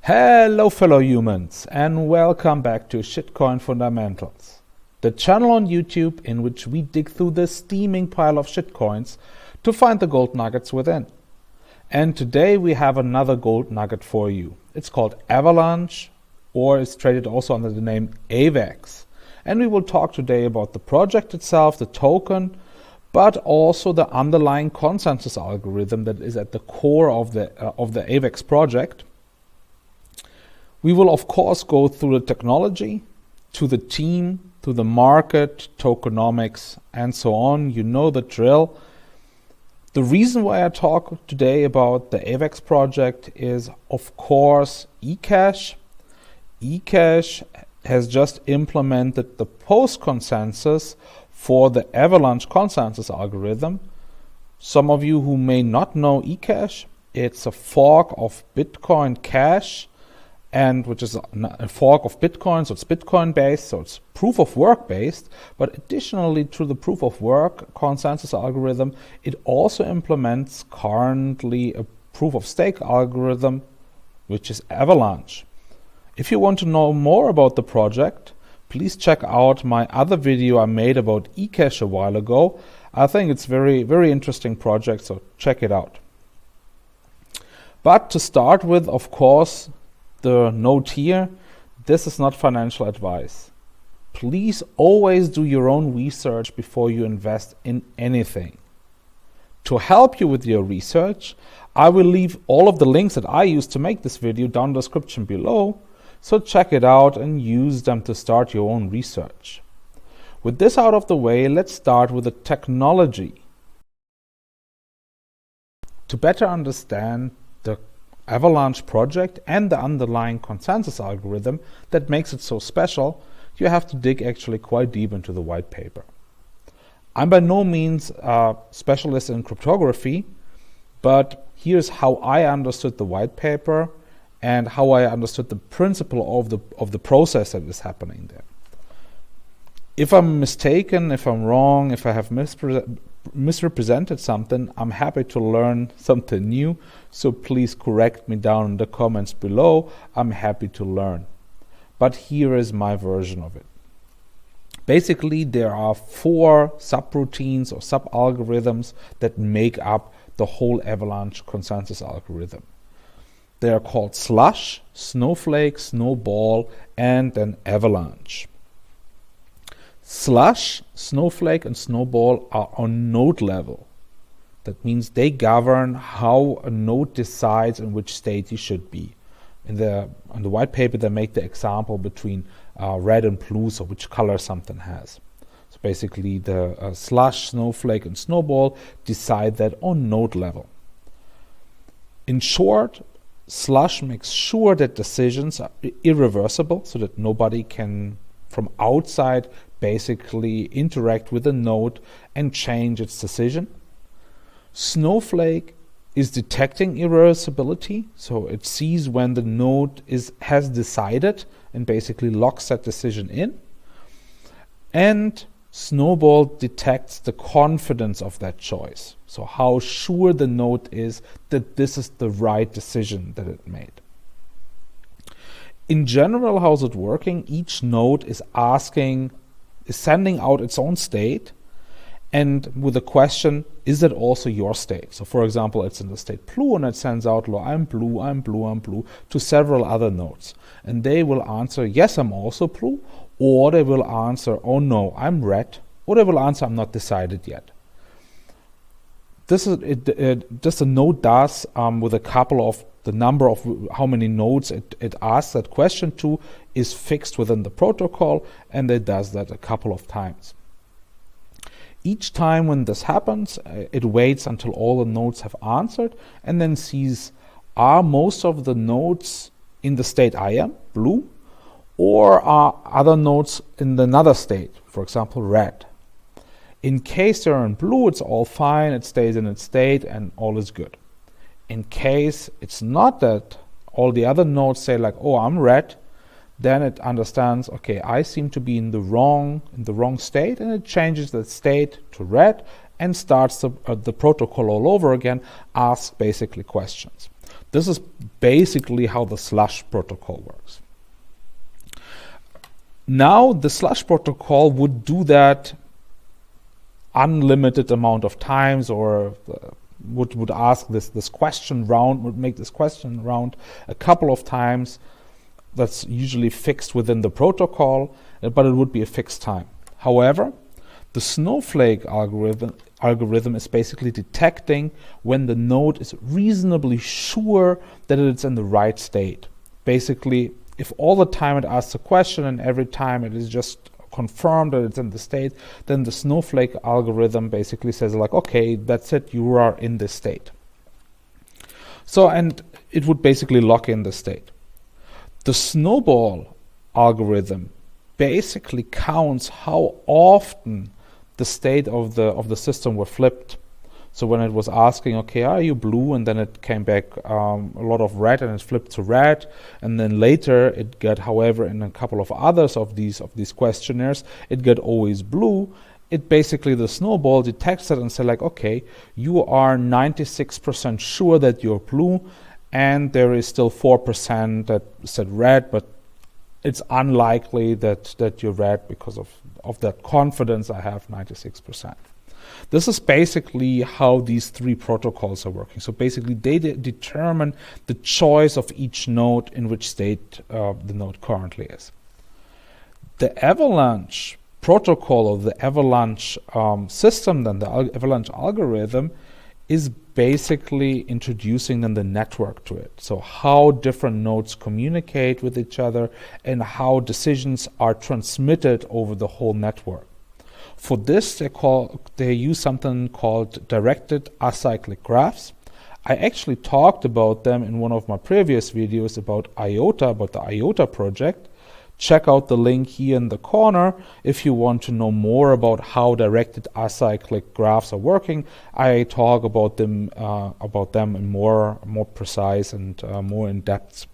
Hello fellow humans and welcome back to Shitcoin Fundamentals, the channel on YouTube in which we dig through the steaming pile of shitcoins to find the gold nuggets within. And today we have another gold nugget for you. It's called Avalanche, or it's traded also under the name AVAX. And we will talk today about the project itself, the token, but also the underlying consensus algorithm that is at the core of the AVAX project. We will, of course, go through the technology, to the team, to the market, tokenomics, and so on. You know the drill. The reason why I talk today about the AVAX project is, of course, eCash. eCash has just implemented the post-consensus for the Avalanche consensus algorithm. Some of you who may not know eCash, it's a fork of Bitcoin Cash, and which is a fork of Bitcoin, so it's Bitcoin based, so it's proof of work based, but additionally to the proof of work consensus algorithm, it also implements currently a proof of stake algorithm, which is Avalanche. If you want to know more about the project, please check out my other video I made about eCash a while ago. I think it's very interesting project, so check it out. But to start with, of course, the note here, this is not financial advice. Please always do your own research before you invest in anything. To help you with your research, I will leave all of the links that I used to make this video down in the description below, so check it out and use them to start your own research. With this out of the way, let's start with the technology. To better understand the Avalanche project and the underlying consensus algorithm that makes it so special, you have to dig actually quite deep into the white paper. I'm by no means a specialist in cryptography, but here's how I understood the white paper and how I understood the principle of the process that is happening there. If I'm mistaken, if I'm wrong, if I have misrepresented something, I'm happy to learn something new, so please correct me down in the comments below. I'm happy to learn. But here is my version of it. Basically, there are 4 subroutines or sub-algorithms that make up the whole Avalanche consensus algorithm. They are called Slush, Snowflake, Snowball, and then Avalanche. Slush, Snowflake, and Snowball are on node level. That means they govern how a node decides in which state you should be. On the white paper, they make the example between red and blue, so which color something has. So basically, the Slush, Snowflake, and Snowball decide that on node level. In short, Slush makes sure that decisions are irreversible, so that nobody can, from outside, basically interact with the node and change its decision. Snowflake is detecting irreversibility, so it sees when the node has decided and basically locks that decision in. And Snowball detects the confidence of that choice, so how sure the node is that this is the right decision that it made. In general, how's it working? Each node is sending out its own state, and with a question, is that also your state? So for example, it's in the state blue, and it sends out, I'm blue, I'm blue, I'm blue, to several other nodes. And they will answer, yes, I'm also blue, or they will answer, oh no, I'm red, or they will answer, I'm not decided yet. This is just a node does with a couple of the number of how many nodes it asks that question to is fixed within the protocol, and it does that a couple of times. Each time when this happens, it waits until all the nodes have answered and then sees, are most of the nodes in the state I am, blue, or are other nodes in another state, for example, red. In case they're in blue, it's all fine, it stays in its state and all is good. In case it's not that, all the other nodes say like, oh, I'm red, then it understands, okay, I seem to be in the wrong state, and it changes the state to red and starts the protocol all over again, asks basically questions. This is basically how the slush protocol works. Now, the slush protocol would do that unlimited amount of times, or would ask this question round, would make this question round a couple of times. That's usually fixed within the protocol, but it would be a fixed time. However, the snowflake algorithm is basically detecting when the node is reasonably sure that it's in the right state. Basically, if all the time it asks a question and every time it is just confirmed that it's in the state, then the snowflake algorithm basically says like, okay, that's it, you are in this state. So, and it would basically lock in the state. The snowball algorithm basically counts how often the state of the system were flipped. So when it was asking, okay, are you blue? And then it came back a lot of red, and it flipped to red. And then later it got, however, in a couple of others of these questionnaires, it got always blue. It basically, the snowball detects it and says like, okay, you are 96% sure that you're blue, and there is still 4% that said red, but it's unlikely that you're red because of that confidence I have, 96%. This is basically how these three protocols are working. So basically they determine the choice of each node in which state the node currently is. The Avalanche protocol, or the Avalanche system, then the Avalanche algorithm, is basically introducing then the network to it. So how different nodes communicate with each other and how decisions are transmitted over the whole network. For this, they use something called directed acyclic graphs. I actually talked about them in one of my previous videos about IOTA, about the IOTA project. Check out the link here in the corner if you want to know more about how directed acyclic graphs are working. I talk about them in more precise and more in depth.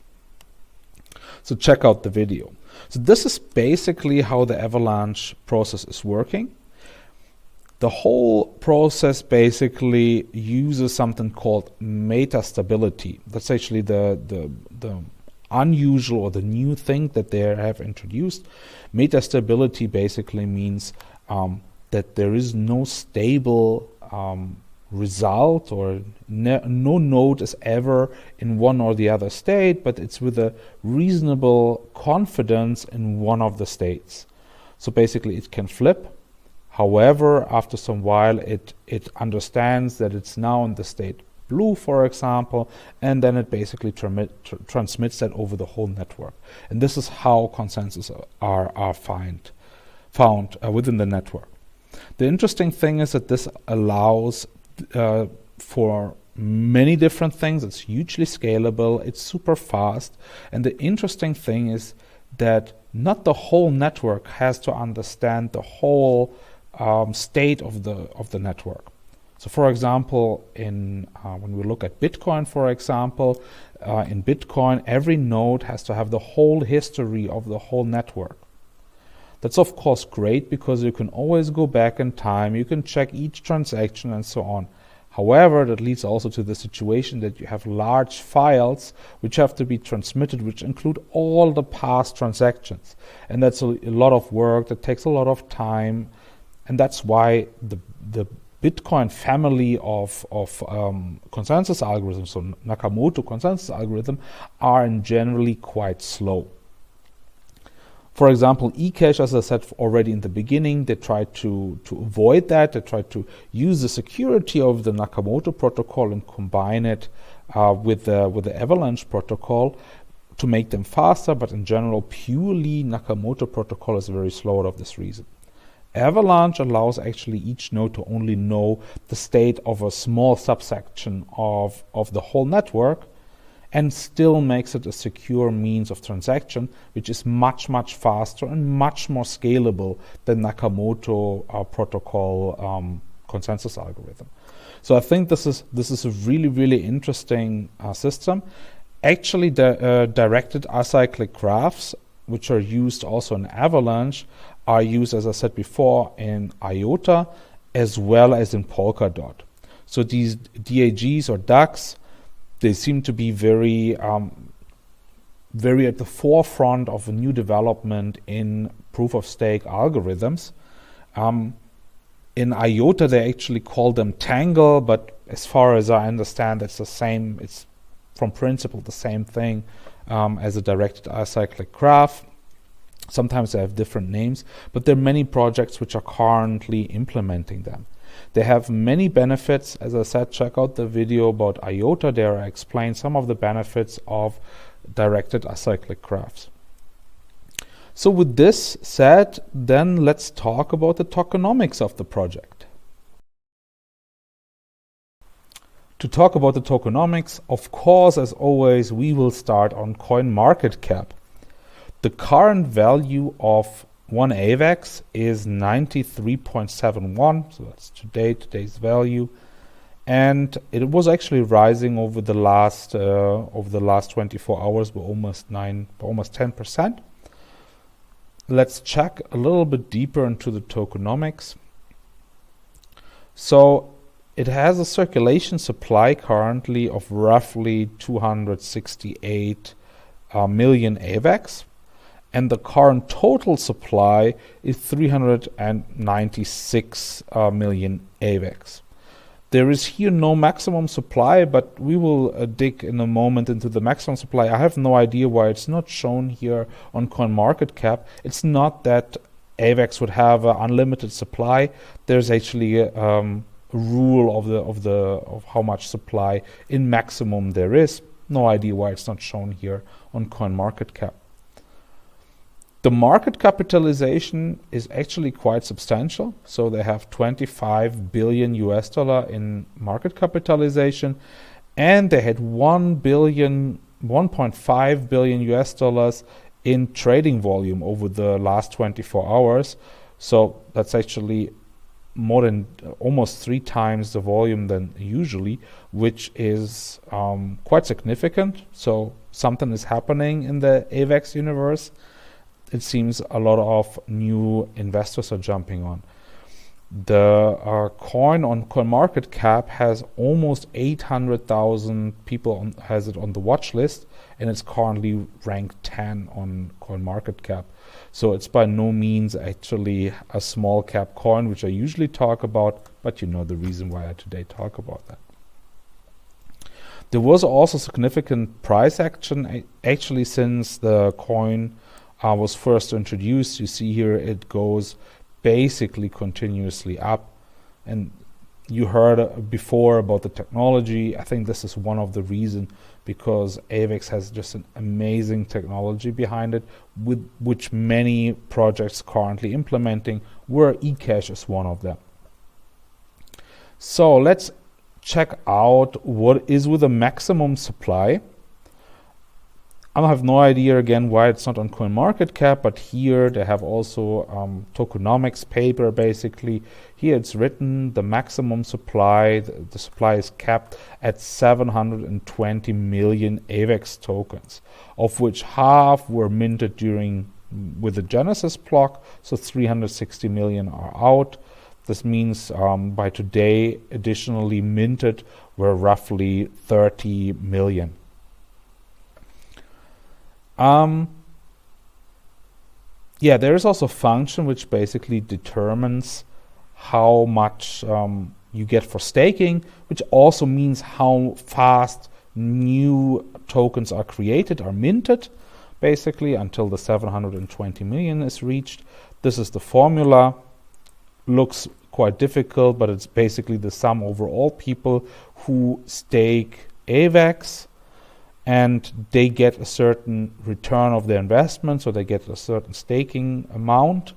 So check out the video. So this is basically how the Avalanche process is working. The whole process basically uses something called metastability. That's actually the unusual or the new thing that they have introduced. Metastability basically means that there is no stable result, or no node is ever in one or the other state, but it's with a reasonable confidence in one of the states. So basically it can flip. However, after some while it understands that it's now in the state blue, for example, and then it basically transmits that over the whole network. And this is how consensus are found within the network. The interesting thing is that this allows for many different things. It's hugely scalable, it's super fast, and the interesting thing is that not the whole network has to understand the whole state of the network. So for example, when we look at Bitcoin, for example, in Bitcoin, every node has to have the whole history of the whole network. That's of course great because you can always go back in time, you can check each transaction and so on. However, that leads also to the situation that you have large files which have to be transmitted, which include all the past transactions. And that's a lot of work, that takes a lot of time, and that's why the Bitcoin family of consensus algorithms, so Nakamoto consensus algorithm, are generally quite slow. For example, eCache, as I said already in the beginning, they try to avoid that. They try to use the security of the Nakamoto protocol and combine it with the Avalanche protocol to make them faster, but in general, purely Nakamoto protocol is very slow out of this reason. Avalanche allows actually each node to only know the state of a small subsection of the whole network, and still makes it a secure means of transaction, which is much, much faster and much more scalable than Nakamoto protocol consensus algorithm. So I think this is a really, really interesting system. Actually, the directed acyclic graphs, which are used also in Avalanche, are used, as I said before, in IOTA as well as in Polkadot. So these DAGs or DAGs, they seem to be very at the forefront of a new development in proof-of-stake algorithms. In IOTA, they actually call them Tangle, but as far as I understand, it's the same. It's from principle the same thing as a directed acyclic graph. Sometimes they have different names, but there are many projects which are currently implementing them. They have many benefits. As I said, check out the video about IOTA. There I explain some of the benefits of directed acyclic graphs. So with this said, then let's talk about the tokenomics of the project. To talk about the tokenomics, of course, as always, we will start on CoinMarketCap. The current value of one AVAX is 93.71, so that's today's value, and it was actually rising over the last 24 hours by almost 10%. Let's check a little bit deeper into the tokenomics. So it has a circulation supply currently of roughly 268 million AVAX, and the current total supply is 396 million AVAX. There is here no maximum supply, but we will dig in a moment into the maximum supply. I have no idea why it's not shown here on CoinMarketCap. It's not that AVAX would have an unlimited supply. There's actually a rule of how much supply in maximum there is. No idea why it's not shown here on CoinMarketCap. The market capitalization is actually quite substantial. So they have 25 billion US dollar in market capitalization, and they had 1.5 billion US dollars in trading volume over the last 24 hours. So that's actually more than almost 3 times the volume than usually, which is quite significant. So something is happening in the AVAX universe. It seems a lot of new investors are jumping on. The coin on CoinMarketCap has almost 800,000 people has it on the watch list, and it's currently ranked 10 on CoinMarketCap. So it's by no means actually a small cap coin, which I usually talk about, but you know the reason why I today talk about that. There was also significant price action actually since the coin was first introduced. You see here it goes basically continuously up, and you heard before about the technology. I think this is one of the reasons, because AVAX has just an amazing technology behind it, with which many projects currently implementing, where eCash is one of them. So let's check out what is with a maximum supply. I have no idea again why it's not on CoinMarketCap, but here they have also Tokenomics paper basically. Here it's written the maximum supply, the supply is capped at 720 million AVAX tokens, of which half were minted with the Genesis block, so 360 million are out. This means by today additionally minted were roughly 30 million. There is also a function which basically determines how much you get for staking, which also means how fast new tokens are created, are minted, basically until the 720 million is reached. This is the formula. Looks quite difficult, but it's basically the sum over all people who stake AVAX, and they get a certain return of their investment, so they get a certain staking amount,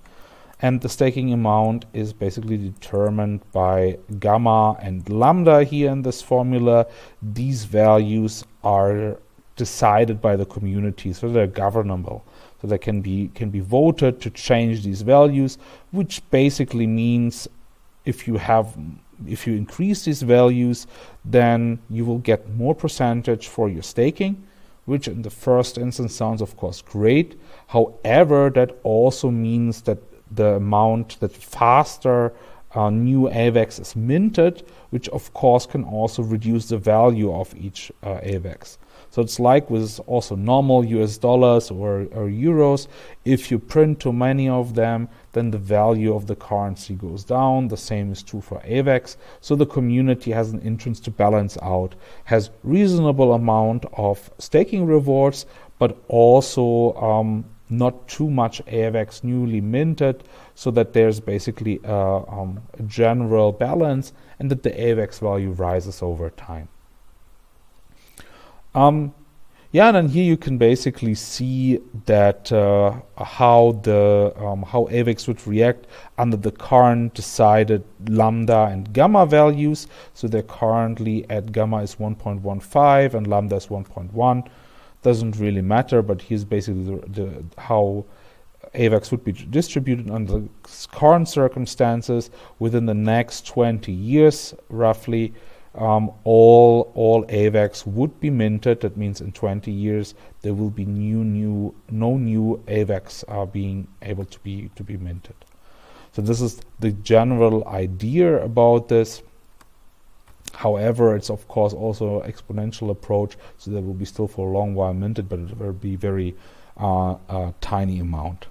and the staking amount is basically determined by gamma and lambda here in this formula. These values are decided by the community, so they're governable, so they can be voted to change these values, which basically means if you increase these values, then you will get more percentage for your staking, which in the first instance sounds of course great. However, that also means that the amount that faster new AVAX is minted, which of course can also reduce the value of each AVAX. So it's like with also normal US dollars or euros. If you print too many of them, then the value of the currency goes down. The same is true for AVAX. So the community has an interest to balance out, has reasonable amount of staking rewards, but also not too much AVAX newly minted, so that there's basically a general balance and that the AVAX value rises over time. Yeah, and then here you can basically see that how AVAX would react under the current decided lambda and gamma values. So they're currently at gamma is 1.15 and lambda is 1.1. Doesn't really matter, but here's basically how AVAX would be distributed under the current circumstances within the next 20 years, roughly. All AVAX would be minted. That means in 20 years there will be no new AVAX being able to be minted. So this is the general idea about this. However, it's of course also an exponential approach, so there will be still for a long while minted, but it will be very tiny amount.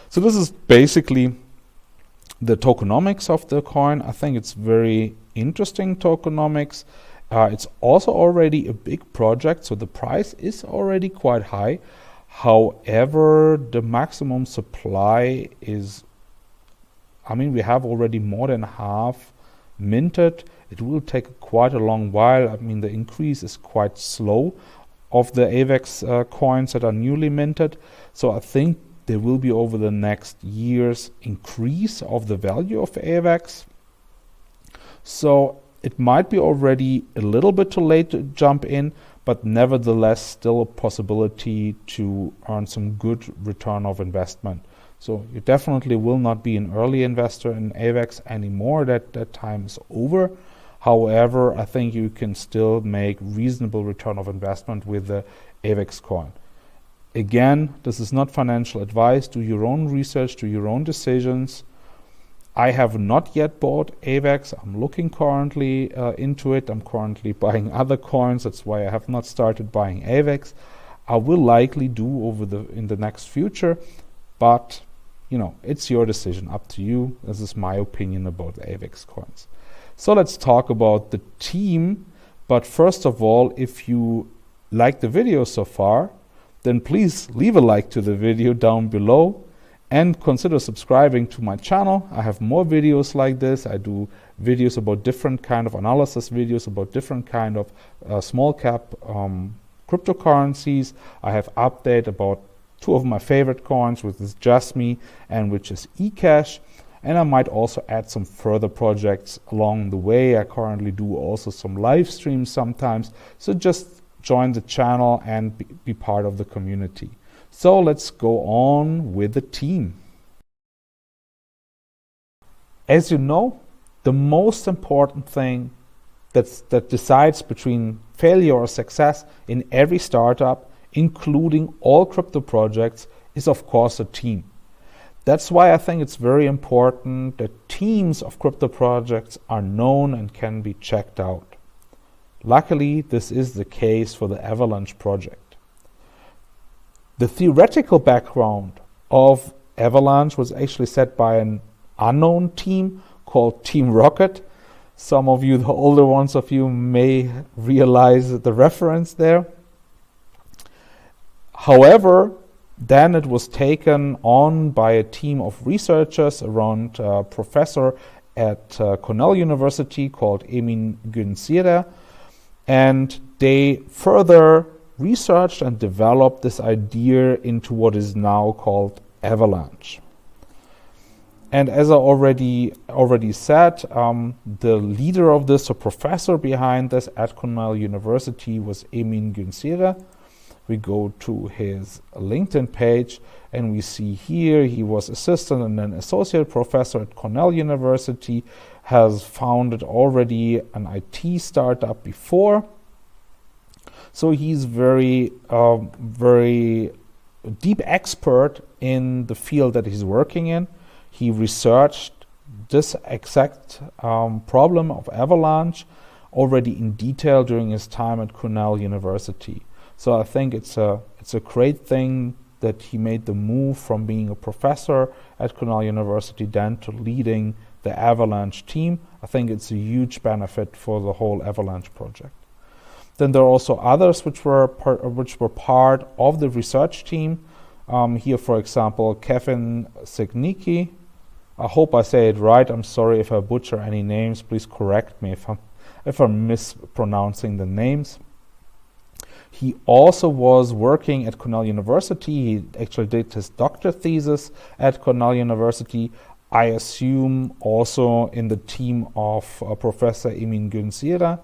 So this is basically the tokenomics of the coin. I think it's very interesting tokenomics. It's also already a big project, so the price is already quite high. However, the maximum supply is, we have already more than half minted. It will take quite a long while. The increase is quite slow of the AVAX coins that are newly minted. So I think there will be over the next years increase of the value of AVAX. So it might be already a little bit too late to jump in, but nevertheless still a possibility to earn some good return of investment. So you definitely will not be an early investor in AVAX anymore. That time is over. However, I think you can still make reasonable return of investment with the AVAX coin. Again, this is not financial advice. Do your own research, do your own decisions. I have not yet bought AVAX. I'm looking currently into it. I'm currently buying other coins. That's why I have not started buying AVAX. I will likely do in the next future, but it's your decision, up to you. This is my opinion about the AVAX coins. So let's talk about the team. But first of all, if you like the video so far, then please leave a like to the video down below and consider subscribing to my channel. I have more videos like this. I do videos about different kind of analysis videos, about different kind of small cap cryptocurrencies. I have update about two of my favorite coins, which is Just Me and which is eCash. And I might also add some further projects along the way. I currently do also some live streams sometimes. So just join the channel and be part of the community. So let's go on with the team. As you know, the most important thing that decides between failure or success in every startup, including all crypto projects, is of course a team. That's why I think it's very important that teams of crypto projects are known and can be checked out. Luckily, this is the case for the Avalanche project. The theoretical background of Avalanche was actually set by an unknown team called Team Rocket. Some of you, the older ones of you, may realize the reference there. However, then it was taken on by a team of researchers around a professor at Cornell University called Emin Günsire, and they further researched and developed this idea into what is now called Avalanche. And as I already said, the leader of this, a professor behind this at Cornell University, was Emin Günsire. We go to his LinkedIn page and we see here he was assistant and then associate professor at Cornell University, has founded already an IT startup before. So he's very deep expert in the field that he's working in. He researched this exact problem of Avalanche already in detail during his time at Cornell University. So I think it's a great thing that he made the move from being a professor at Cornell University then to leading the Avalanche team. I think it's a huge benefit for the whole Avalanche project. Then there are also others which were part of the research team. Here, for example, Kevin Signicki. I hope I say it right. I'm sorry if I butcher any names. Please correct me if I'm mispronouncing the names. He also was working at Cornell University. He actually did his doctor thesis at Cornell University. I assume also in the team of Professor Emin Günsira.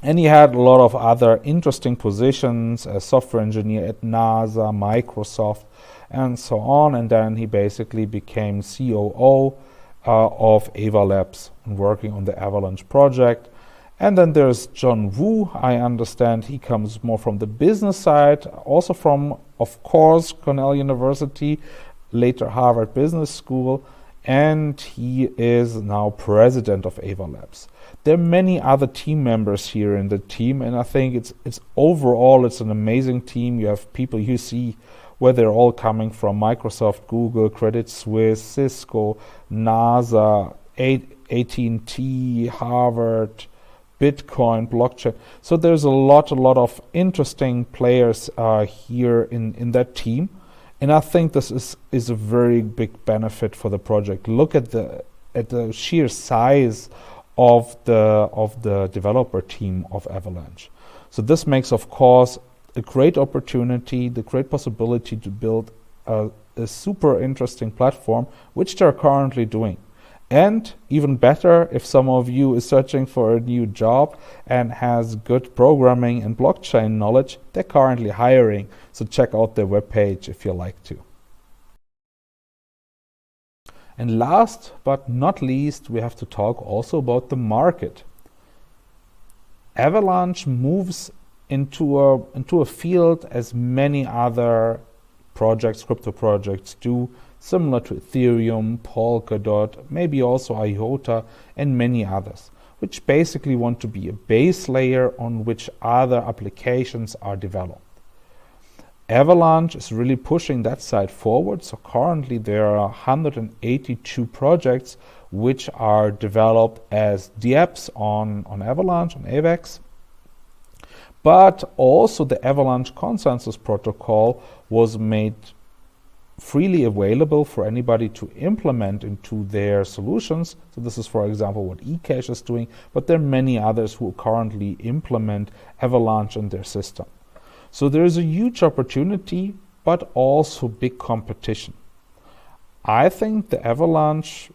And he had a lot of other interesting positions as software engineer at NASA, Microsoft, and so on. And then he basically became COO of AVALabs and working on the Avalanche project. And then there's John Wu. I understand he comes more from the business side, also from, of course, Cornell University, later Harvard Business School, and he is now president of AVALabs. There are many other team members here in the team, and I think it's overall it's an amazing team. You have people you see where they're all coming from: Microsoft, Google, Credit Suisse, Cisco, NASA, AT&T, Harvard, Bitcoin, blockchain. So there's a lot of interesting players here in that team, and I think this is a very big benefit for the project. Look at the sheer size of the developer team of Avalanche. So this makes, of course, a great opportunity, the great possibility to build a super interesting platform, which they're currently doing. And even better, if some of you is searching for a new job and has good programming and blockchain knowledge, they're currently hiring. So check out their webpage if you like to. And last but not least, we have to talk also about the market. Avalanche moves into a field as many other projects, crypto projects do, similar to Ethereum, Polkadot, maybe also IOTA, and many others, which basically want to be a base layer on which other applications are developed. Avalanche is really pushing that side forward. So currently there are 182 projects which are developed as dApps on Avalanche, on AVAX. But also the Avalanche Consensus Protocol was made freely available for anybody to implement into their solutions. So this is, for example, what eCash is doing, but there are many others who currently implement Avalanche in their system. So there is a huge opportunity, but also big competition. I think the Avalanche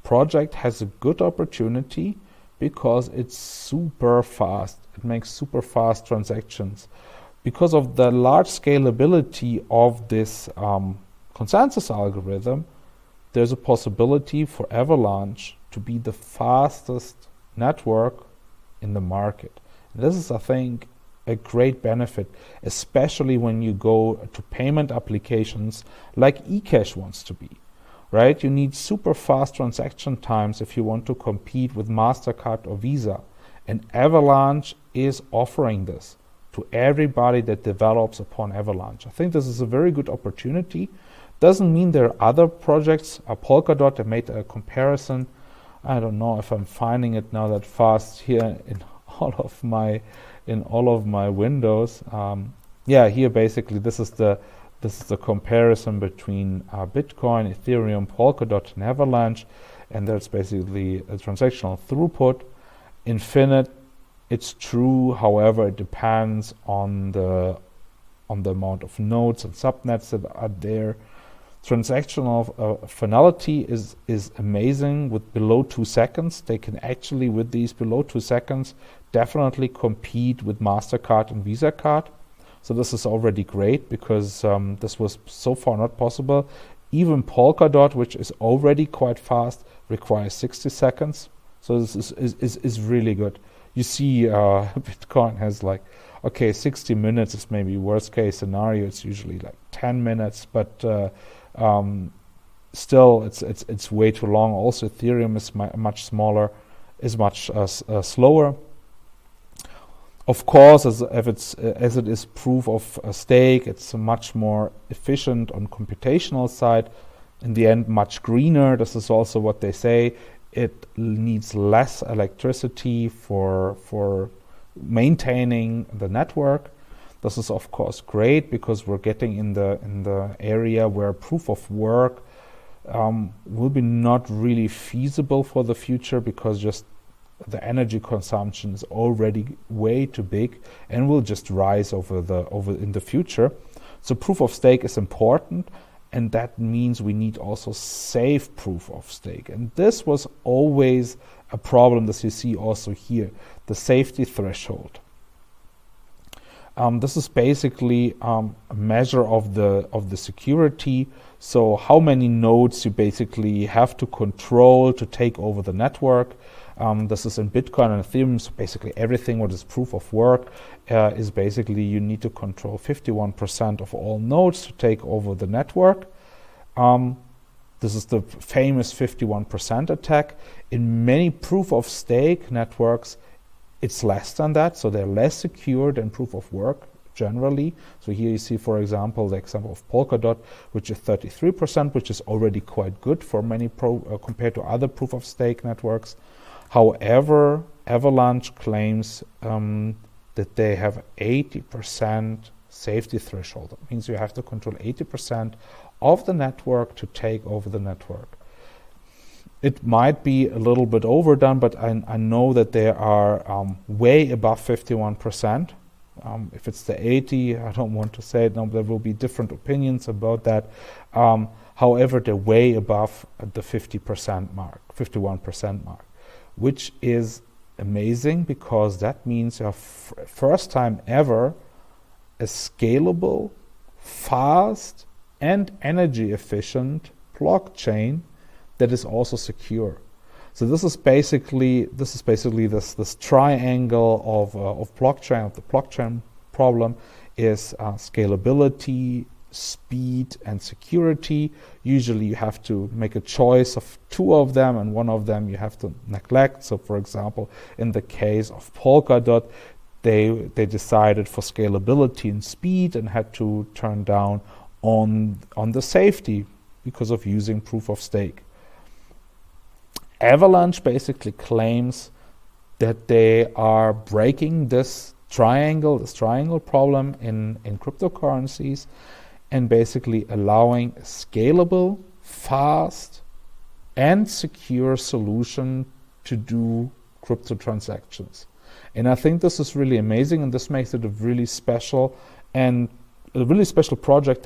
project has a good opportunity because it's super fast. It makes super fast transactions. Because of the large scalability of this consensus algorithm, there's a possibility for Avalanche to be the fastest network in the market. And this is, I think, a great benefit, especially when you go to payment applications like eCash wants to be, right? You need super fast transaction times if you want to compete with MasterCard or Visa. And Avalanche is offering this to everybody that develops upon Avalanche. I think this is a very good opportunity. Doesn't mean there are other projects. Polkadot, I made a comparison. I don't know if I'm finding it now that fast here in all of my windows. Here basically this is the comparison between Bitcoin, Ethereum, Polkadot, and Avalanche, and that's basically a transactional throughput. Infinite, it's true. However, it depends on the amount of nodes and subnets that are there. Transactional finality is amazing with below 2 seconds. They can actually, with these below 2 seconds, definitely compete with MasterCard and Visa card. So this is already great because this was so far not possible. Even Polkadot, which is already quite fast, requires 60 seconds. So this is really good. You see Bitcoin has 60 minutes is maybe worst case scenario. It's usually 10 minutes, but still it's way too long. Also, Ethereum is much smaller, is much slower. Of course, as it is proof of stake, it's much more efficient on computational side. In the end, much greener. This is also what they say. It needs less electricity for maintaining the network. This is of course great because we're getting in the area where proof of work will be not really feasible for the future, because just the energy consumption is already way too big and will just rise over in the future. So proof of stake is important, and that means we need also safe proof of stake. And this was always a problem that you see also here, the safety threshold. This is basically a measure of the security. So how many nodes you basically have to control to take over the network. This is in Bitcoin and Ethereum. So basically everything what is proof of work is basically you need to control 51% of all nodes to take over the network. This is the famous 51% attack. In many proof of stake networks, it's less than that, so they're less secure than proof of work generally. So here you see, for example, the example of Polkadot, which is 33%, which is already quite good for many compared to other proof of stake networks. However, Avalanche claims that they have 80% safety threshold. That means you have to control 80% of the network to take over the network. It might be a little bit overdone, but I know that they are way above 51%. If it's the 80, I don't want to say it now, there will be different opinions about that. However, they're way above the 50% mark, 51% mark, which is amazing, because that means you have first time ever a scalable, fast, and energy efficient blockchain that is also secure. So this is basically this triangle of blockchain. The blockchain problem is scalability, speed, and security. Usually you have to make a choice of two of them, and one of them you have to neglect. So for example, in the case of Polkadot, they decided for scalability and speed and had to turn down on the safety because of using proof of stake. Avalanche basically claims that they are breaking this triangle problem in cryptocurrencies, and basically allowing a scalable, fast, and secure solution to do crypto transactions. And I think this is really amazing, and this makes it a really special project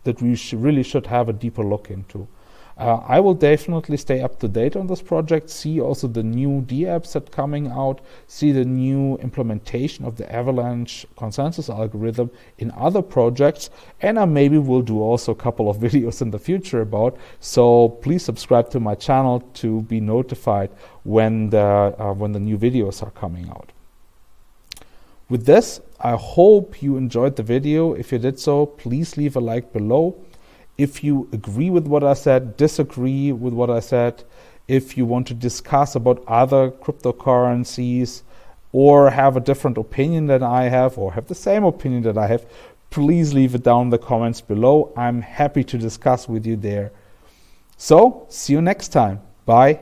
that we really should have a deeper look into. I will definitely stay up to date on this project, see also the new dApps that coming out, see the new implementation of the Avalanche consensus algorithm in other projects, and I maybe will do also a couple of videos in the future about. So please subscribe to my channel to be notified when the new videos are coming out. With this, I hope you enjoyed the video. If you did so, please leave a like below. If you agree with what I said, disagree with what I said, if you want to discuss about other cryptocurrencies or have a different opinion than I have or have the same opinion that I have, please leave it down in the comments below. I'm happy to discuss with you there. So, see you next time. Bye.